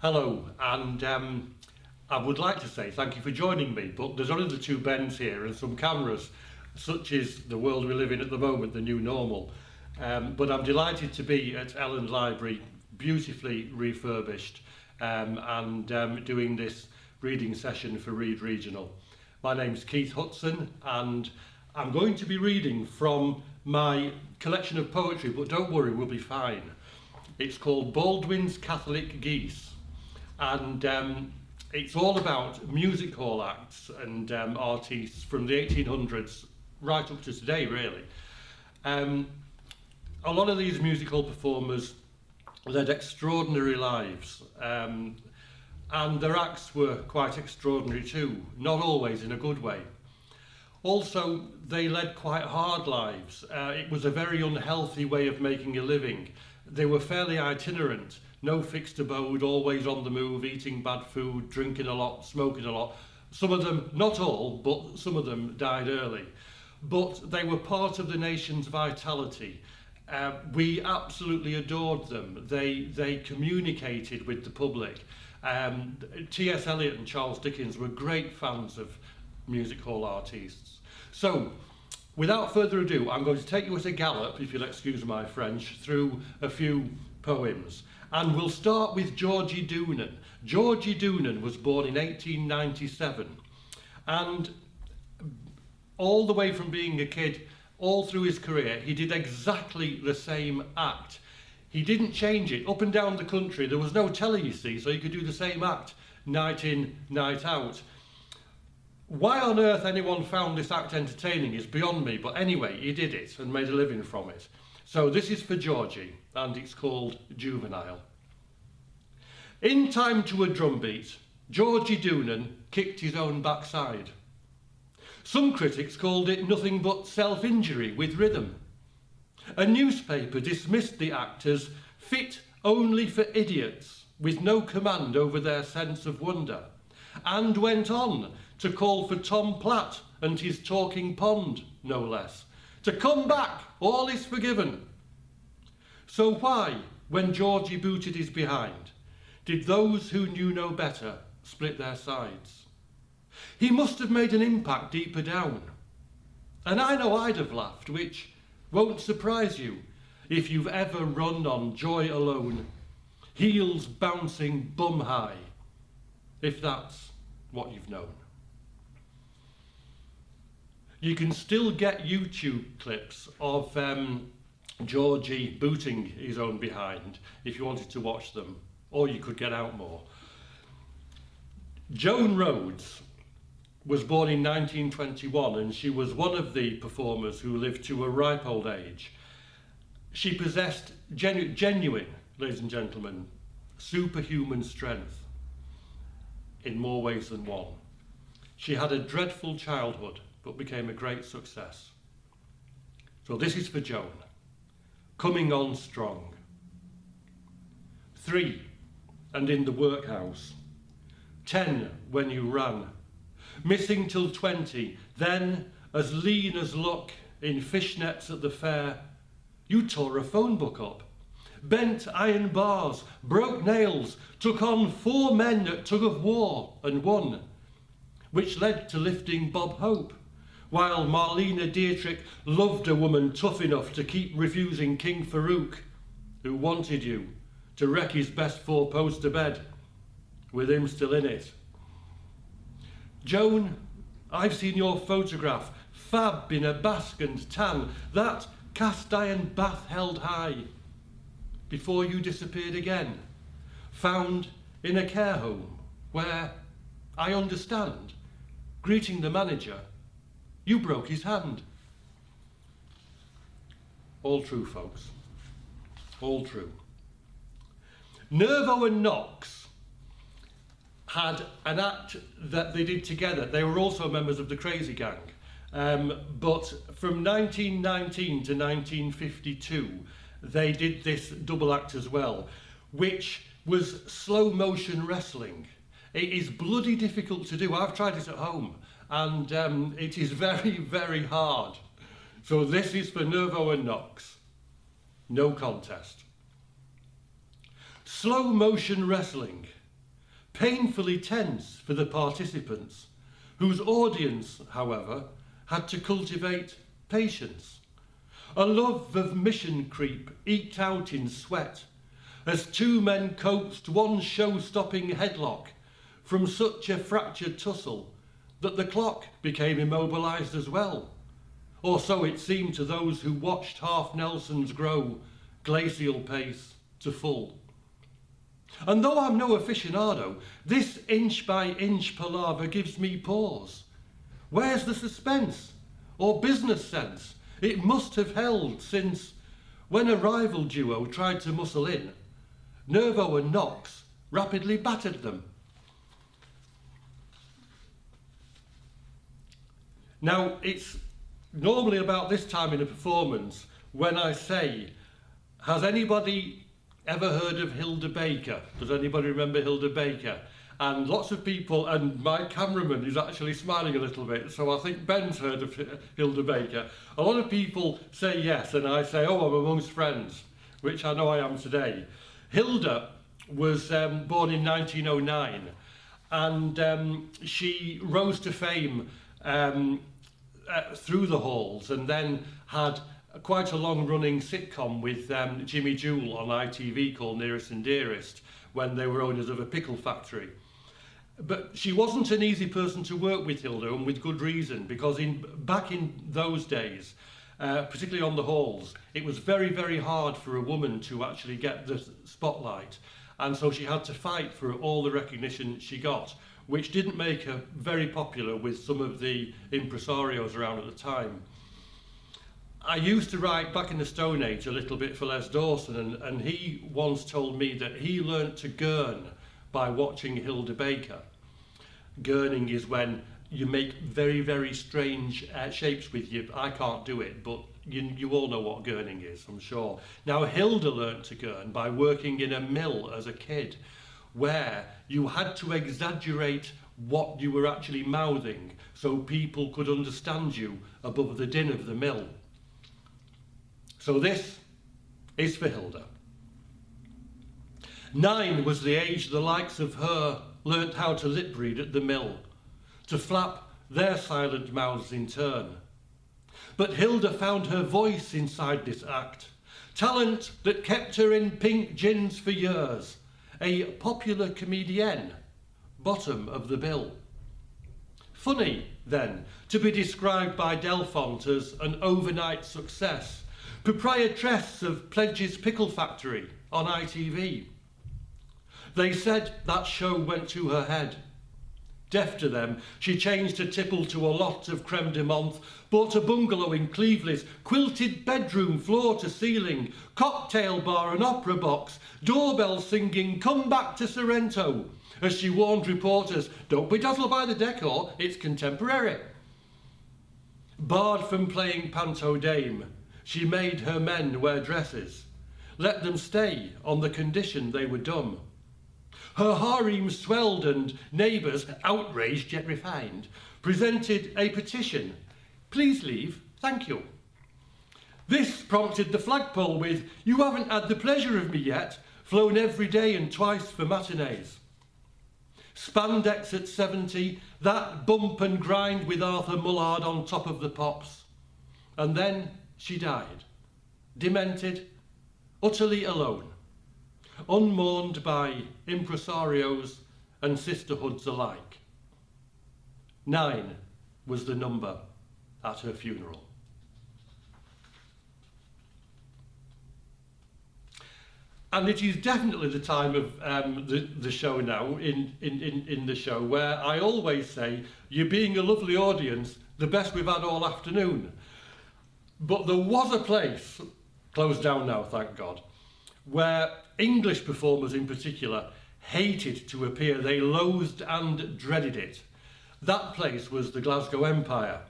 Hello, and I would like to say thank you for joining me, but there's only the two Bens here and some cameras. Such is the world we live in at the moment, the new normal. But I'm delighted to be at Elland Library, beautifully refurbished, and doing this reading session for Read Regional. My name's Keith Hutson, and I'm going to be reading from my collection of poetry, but don't worry, we'll be fine. It's called Baldwin's Catholic Geese, and it's all about music hall acts and artists from the 1800s right up to today, really. A lot of these musical performers led extraordinary lives, and their acts were quite extraordinary too, not always in a good way. Also, they led quite hard lives. It was a very unhealthy way of making a living. They were fairly itinerant, no fixed abode, always on the move, eating bad food, drinking a lot, smoking a lot. Some of them, not all, but some of them died early. But they were part of the nation's vitality. We absolutely adored them. They communicated with the public. T.S. Eliot and Charles Dickens were great fans of music hall artists. So, without further ado, I'm going to take you at a gallop, if you'll excuse my French, through a few poems. And we'll start with Georgie Doonan. Georgie Doonan was born in 1897. And all the way from being a kid, all through his career, he did exactly the same act. He didn't change it. Up and down the country, there was no telly, you see, so he could do the same act, night in, night out. Why on earth anyone found this act entertaining is beyond me, but anyway, he did it and made a living from it. So this is for Georgie, and it's called Juvenile. In time to a drumbeat, Georgie Doonan kicked his own backside. Some critics called it nothing but self-injury with rhythm. A newspaper dismissed the act as fit only for idiots with no command over their sense of wonder, and went on to call for Tom Platt and his talking pond, no less, to come back, all is forgiven. So why, when Georgie booted his behind, did those who knew no better split their sides? He must have made an impact deeper down. And I know I'd have laughed, which won't surprise you if you've ever run on joy alone, heels bouncing bum high, if that's what you've known. You can still get YouTube clips of Georgie booting his own behind if you wanted to watch them, or you could get out more. Joan Rhodes was born in 1921, and she was one of the performers who lived to a ripe old age. She possessed genuine, ladies and gentlemen, superhuman strength in more ways than one. She had a dreadful childhood, but became a great success. So this is for Joan. Coming on strong. 3, and in the workhouse. 10, when you ran. Missing till 20, then as lean as luck in fishnets at the fair, you tore a phone book up, bent iron bars, broke nails, took on 4 men at tug of war and won, which led to lifting Bob Hope, while Marlena Dietrich loved a woman tough enough to keep refusing King Farouk, who wanted you to wreck his best 4-poster bed, with him still in it. Joan, I've seen your photograph, fab in a basque and tan, that cast iron bath held high, before you disappeared again, found in a care home where, I understand, greeting the manager, you broke his hand. All true, folks. All true. Nervo and Knox had an act that they did together. They were also members of the Crazy Gang. But from 1919 to 1952, they did this double act as well, which was slow motion wrestling. It is bloody difficult to do. I've tried it at home, and it is very, very hard. So this is for Nervo and Knox. No contest. Slow motion wrestling painfully tense for the participants, whose audience, however, had to cultivate patience. A love of mission creep eked out in sweat, as two men coaxed one show-stopping headlock from such a fractured tussle that the clock became immobilised as well, or so it seemed to those who watched half Nelsons grow glacial pace to full. And though I'm no aficionado, this inch-by-inch palaver gives me pause. Where's the suspense or business sense it must have held since, when a rival duo tried to muscle in, Nervo and Knox rapidly battered them? Now, it's normally about this time in a performance when I say, has anybody ever heard of Hilda Baker? Does anybody remember Hilda Baker? And lots of people, and my cameraman is actually smiling a little bit, so I think Ben's heard of Hilda Baker. A lot of people say yes, and I say, oh, I'm amongst friends, which I know I am today. Hilda was born in 1909, and she rose to fame through the halls, and then had quite a long-running sitcom with Jimmy Jewell on ITV called Nearest and Dearest, when they were owners of a pickle factory. But she wasn't an easy person to work with, Hilda, and with good reason, because back in those days, particularly on the halls, it was very, very hard for a woman to actually get the spotlight. And so she had to fight for all the recognition she got, which didn't make her very popular with some of the impresarios around at the time. I used to write back in the Stone Age a little bit for Les Dawson, and he once told me that he learnt to gurn by watching Hilda Baker. Gurning is when you make very, very strange shapes with you. I can't do it, but you all know what gurning is, I'm sure. Now, Hilda learnt to gurn by working in a mill as a kid, where you had to exaggerate what you were actually mouthing so people could understand you above the din of the mill. So this is for Hilda. 9 was the age the likes of her learnt how to lip read at the mill, to flap their silent mouths in turn. But Hilda found her voice inside this act, talent that kept her in pink gins for years, a popular comedienne, bottom of the bill. Funny, then, to be described by Delfont as an overnight success, proprietress of Pledge's Pickle Factory on ITV. They said that show went to her head. Deaf to them, she changed her tipple to a lot of creme de menthe, bought a bungalow in Cleveland's, quilted bedroom floor to ceiling, cocktail bar and opera box, doorbell singing, come back to Sorrento, as she warned reporters, don't be dazzled by the decor, it's contemporary. Barred from playing panto dame, she made her men wear dresses, let them stay on the condition they were dumb. Her harem swelled and neighbours, outraged yet refined, presented a petition. Please leave, thank you. This prompted the flagpole with, you haven't had the pleasure of me yet, flown every day and twice for matinees. Spandex at 70, that bump and grind with Arthur Mullard on top of the pops. And then she died, demented, utterly alone, unmourned by impresarios and sisterhoods alike. 9 was the number at her funeral. And it is definitely the time of the show now, in the show, where I always say, you're being a lovely audience, the best we've had all afternoon. But there was a place, closed down now, thank God, where English performers in particular hated to appear. They loathed and dreaded it. That place was the Glasgow Empire.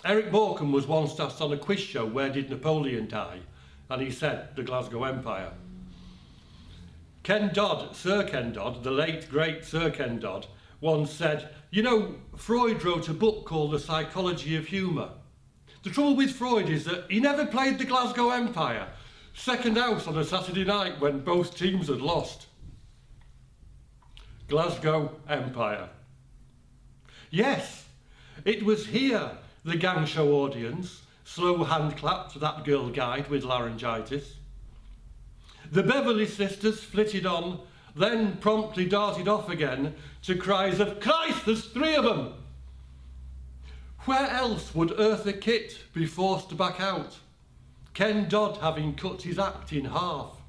Eric Morecambe was once asked on a quiz show, where did Napoleon die? And he said, the Glasgow Empire. Ken Dodd, Sir Ken Dodd, the late great Sir Ken Dodd, once said, you know, Freud wrote a book called The Psychology of Humour. The trouble with Freud is that he never played the Glasgow Empire. Second house on a Saturday night when both teams had lost. Glasgow Empire. Yes, it was here the gang show audience slow hand clapped that girl guide with laryngitis. The Beverley sisters flitted on, then promptly darted off again to cries of "Christ, there's 3 of them!" Where else would Eartha Kitt be forced back out, Ken Dodd having cut his act in half?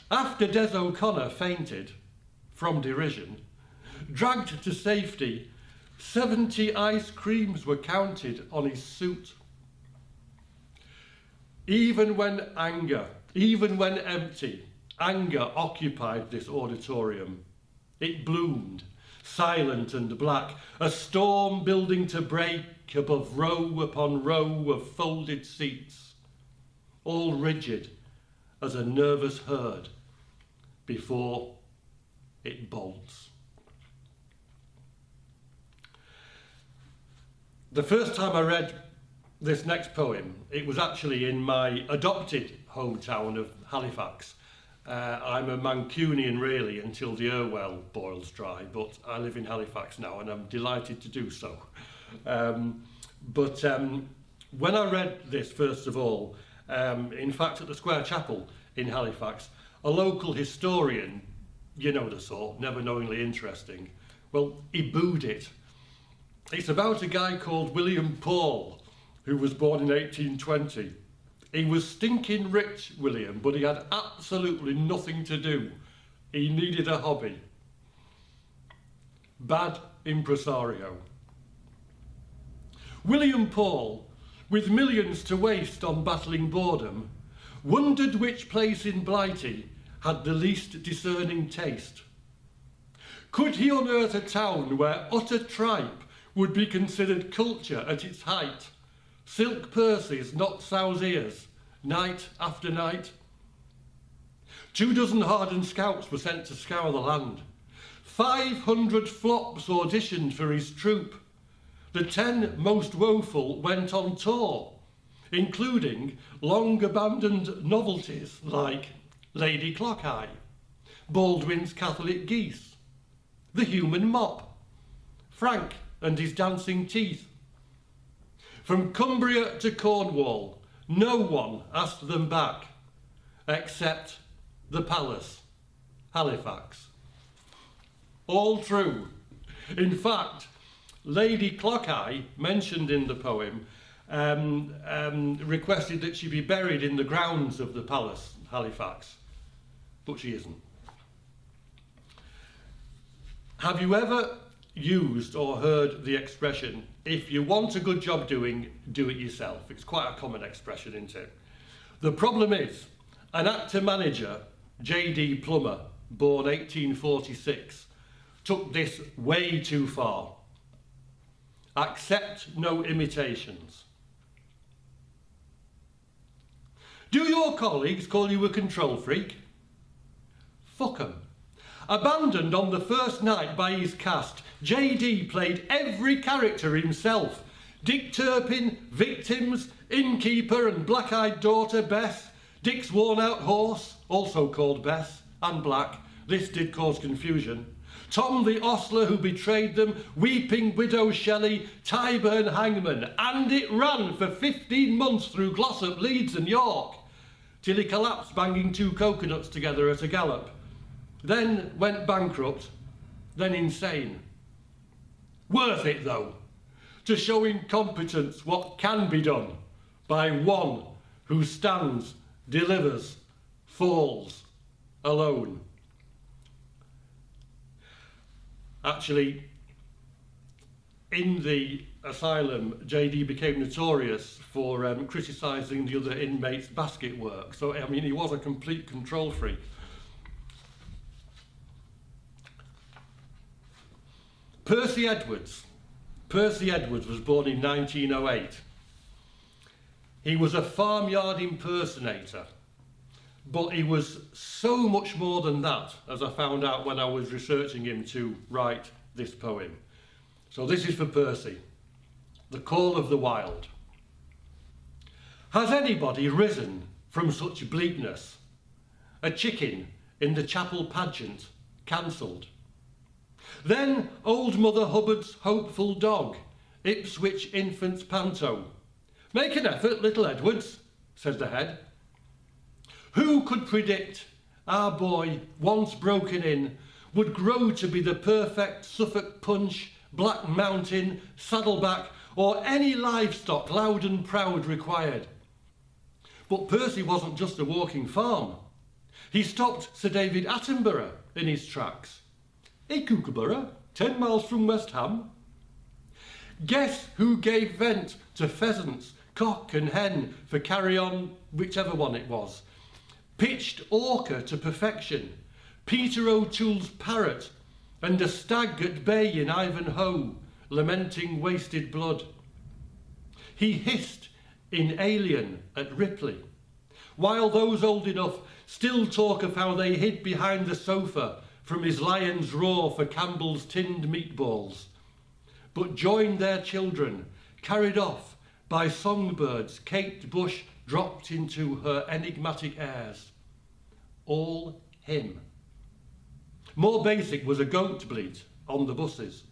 After Des O'Connor fainted, from derision, dragged to safety, 70 ice creams were counted on his suit. Even when empty, anger occupied this auditorium. It bloomed, silent and black, a storm building to break above row upon row of folded seats, all rigid as a nervous herd before it bolts. The first time I read this next poem, it was actually in my adopted hometown of Halifax. I'm a Mancunian really until the Irwell boils dry, but I live in Halifax now and I'm delighted to do so. When I read this, first of all, in fact at the Square Chapel in Halifax, a local historian, you know the sort, never knowingly interesting, well, he booed it. It's about a guy called William Paul, who was born in 1820. He was stinking rich, William, but he had absolutely nothing to do. He needed a hobby. Bad impresario. William Paul, with millions to waste on battling boredom, wondered which place in Blighty had the least discerning taste. Could he unearth a town where utter tripe would be considered culture at its height? Silk purses, not sow's ears, night after night. 24 hardened scouts were sent to scour the land. 500 flops auditioned for his troupe. The 10 most woeful went on tour, including long-abandoned novelties like Lady Clockeye, Baldwin's Catholic Geese, The Human Mop, Frank and his dancing teeth. From Cumbria to Cornwall, no one asked them back, except the Palace, Halifax. All true. In fact, Lady Clockeye, mentioned in the poem, requested that she be buried in the grounds of the Palace, Halifax, but she isn't. Have you ever used or heard the expression, if you want a good job doing, do it yourself? It's quite a common expression, isn't it? The problem is, an actor manager, J.D. Plummer, born 1846, took this way too far. Accept no imitations. Do your colleagues call you a control freak? Fuck 'em. Abandoned on the first night by his cast, J.D. played every character himself. Dick Turpin, victims, innkeeper and black-eyed daughter Bess, Dick's worn-out horse, also called Bess, and black. This did cause confusion. Tom the ostler who betrayed them, weeping widow Shelley, Tyburn hangman, and it ran for 15 months through Glossop, Leeds and York, till he collapsed banging 2 coconuts together at a gallop. Then went bankrupt, then insane. Worth it though, to show incompetence what can be done by one who stands, delivers, falls alone. Actually, in the asylum, JD became notorious for criticising the other inmates' basket work. So, I mean, he was a complete control freak. Percy Edwards. Percy Edwards was born in 1908. He was a farmyard impersonator, but he was so much more than that, as I found out when I was researching him to write this poem. So this is for Percy. The Call of the Wild. Has anybody risen from such bleakness? A chicken in the chapel pageant cancelled. Then Old Mother Hubbard's hopeful dog, Ipswich Infants Panto. Make an effort, little Edwards, says the head. Who could predict our boy, once broken in, would grow to be the perfect Suffolk Punch, Black Mountain, Saddleback, or any livestock loud and proud required? But Percy wasn't just a walking farm. He stopped Sir David Attenborough in his tracks. Hey, Kookaburra, 10 miles from West Ham. Guess who gave vent to pheasants, cock and hen for carry on, whichever one it was. Pitched orca to perfection, Peter O'Toole's parrot, and a stag at bay in Ivanhoe, lamenting wasted blood. He hissed in Alien at Ripley, while those old enough still talk of how they hid behind the sofa from his lion's roar for Campbell's tinned meatballs, but joined their children, carried off by songbirds Kate Bush dropped into her enigmatic airs. All him. More basic was a goat bleat on the buses.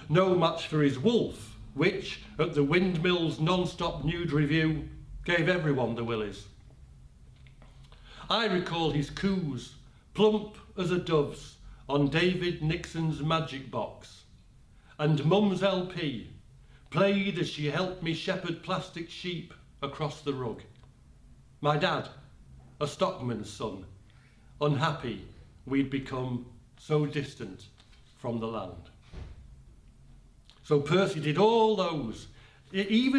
No match for his wolf, which, at the Windmills non-stop nude review, gave everyone the willies. I recall his coos, plump as a dove's, on David Nixon's magic box, and Mum's LP played as she helped me shepherd plastic sheep across the rug. My dad, a stockman's son, unhappy we'd become so distant from the land. So Percy did all those. You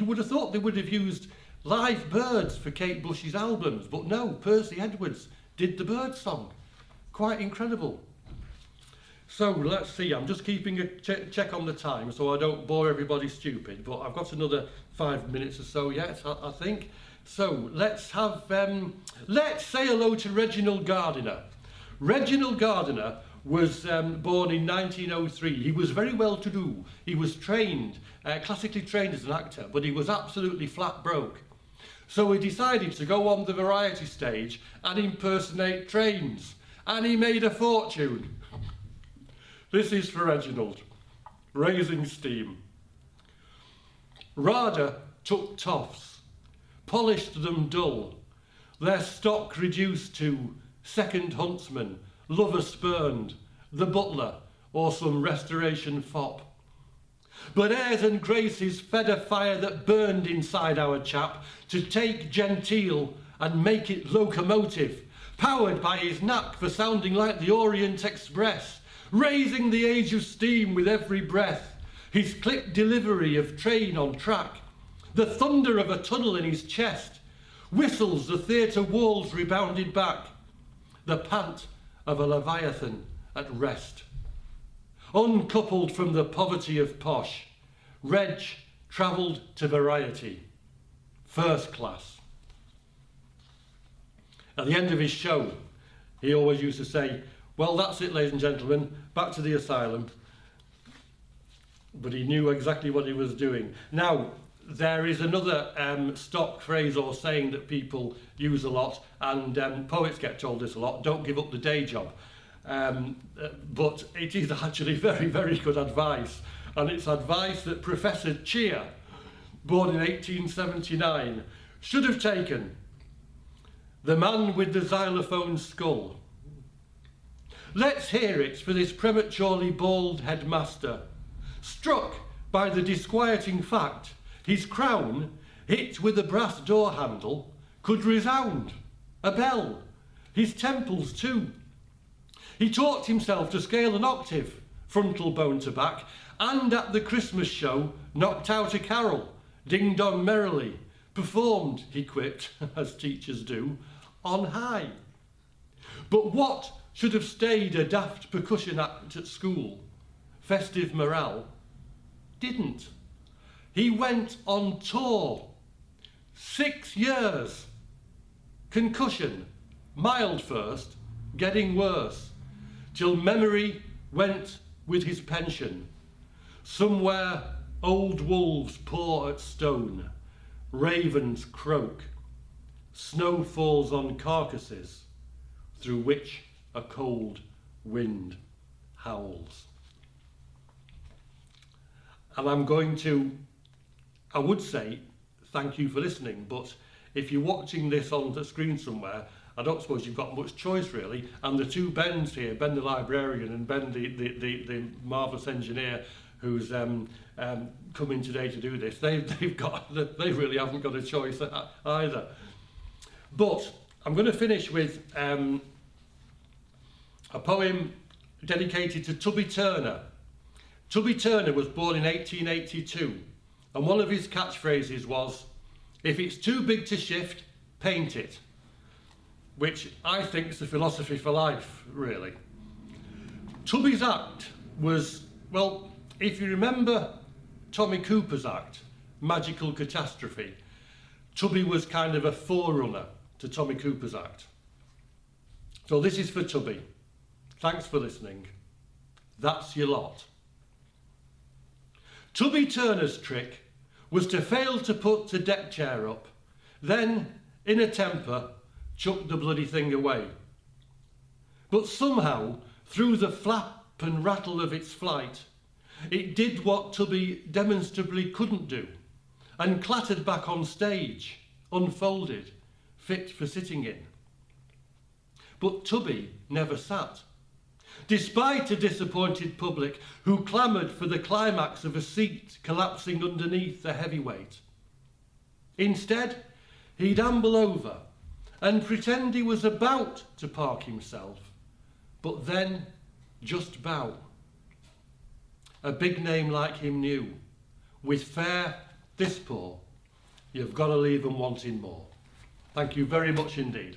would have thought they would have used live birds for Kate Bush's albums, but no, Percy Edwards did the bird song. Quite incredible. So let's see, I'm just keeping a check on the time so I don't bore everybody stupid, but I've got another 5 minutes or so yet, I think. So let's say hello to Reginald Gardiner. Reginald Gardiner was born in 1903. He was very well to do. He was trained, classically trained as an actor, but he was absolutely flat broke. So he decided to go on the variety stage and impersonate trains. And he made a fortune. This is for Reginald. Raising steam. Rada took toffs, polished them dull, their stock reduced to second huntsman, lover spurned, the butler, or some restoration fop. But airs and graces fed a fire that burned inside our chap to take genteel and make it locomotive, powered by his knack for sounding like the Orient Express, raising the age of steam with every breath, his clipped delivery of train on track, the thunder of a tunnel in his chest, whistles the theatre walls rebounded back, the pant of a leviathan at rest. Uncoupled from the poverty of posh, Reg travelled to variety, first class. At the end of his show, he always used to say, well, that's it, ladies and gentlemen, back to the asylum. But he knew exactly what he was doing. Now, there is another stock phrase or saying that people use a lot, and poets get told this a lot, don't give up the day job. But it is actually very, very good advice. And it's advice that Professor Cheer, born in 1879, should have taken. The man with the xylophone skull. Let's hear it for this prematurely bald headmaster, struck by the disquieting fact his crown, hit with a brass door handle, could resound, a bell, his temples too. He taught himself to scale an octave, frontal bone to back, and at the Christmas show knocked out a carol, ding-dong merrily, performed, he quipped, as teachers do, on high. But what should have stayed a daft percussion act at school, festive morale, didn't. He went on tour. 6 years. Concussion, mild first, getting worse, till memory went with his pension. Somewhere old wolves paw at stone, ravens croak, snow falls on carcasses, through which a cold wind howls. And I would say thank you for listening, but if you're watching this on the screen somewhere, I don't suppose you've got much choice really. And the two Bens here, Ben the librarian and Ben the marvellous engineer who's come in today to do this, they really haven't got a choice either. But I'm going to finish with a poem dedicated to Tubby Turner. Tubby Turner was born in 1882, and one of his catchphrases was, "If it's too big to shift, paint it," which I think is the philosophy for life, really. Tubby's act was, well, if you remember Tommy Cooper's act, Magical Catastrophe, Tubby was kind of a forerunner to Tommy Cooper's act. So this is for Tubby. Thanks for listening. That's your lot. Tubby Turner's trick was to fail to put the deck chair up, then, in a temper, chuck the bloody thing away. But somehow, through the flap and rattle of its flight, it did what Tubby demonstrably couldn't do, and clattered back on stage, unfolded, fit for sitting in. But Tubby never sat, despite a disappointed public who clamoured for the climax of a seat collapsing underneath the heavyweight. Instead, he'd amble over and pretend he was about to park himself, but then just bow. A big name like him knew, with fare this poor, you've got to leave 'em wanting more. Thank you very much indeed.